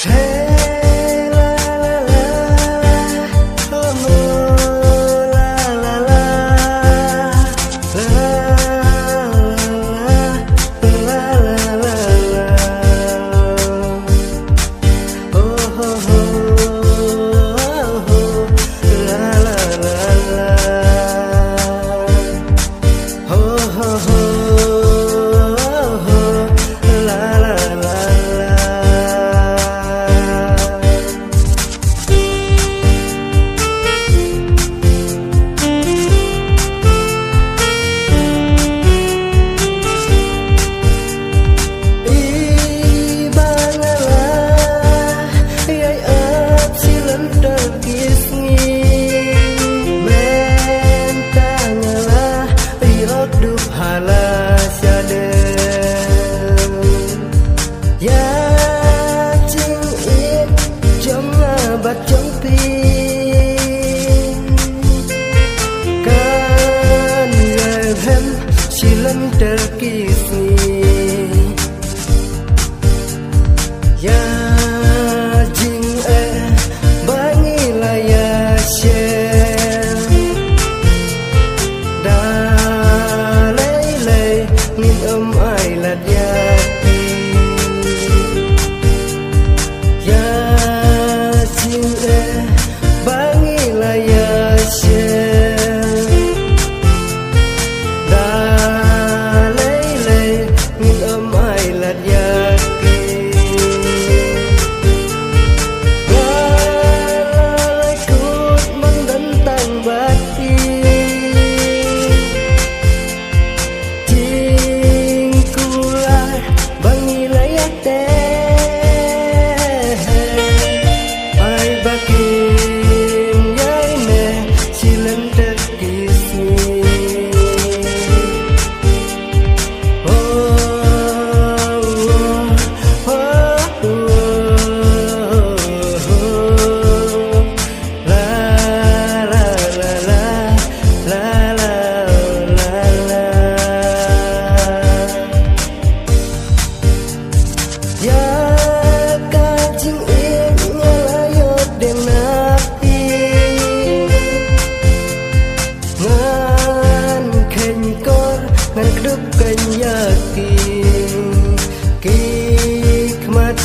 Hey la la la, oh la la la, la la la, oh oh oh, la la la la, oh oh oh.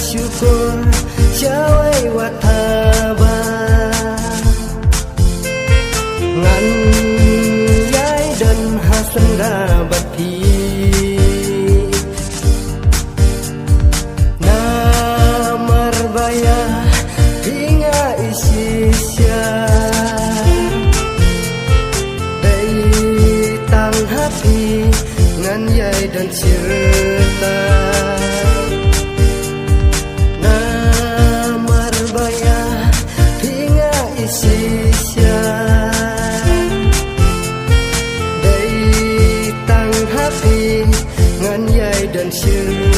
Syukur jawai wataba ngan yai dan hasan dabati namar baya hingga isisya dai tang hati ngan yai dan sirta sisya dai tang hati ngan yai dan syur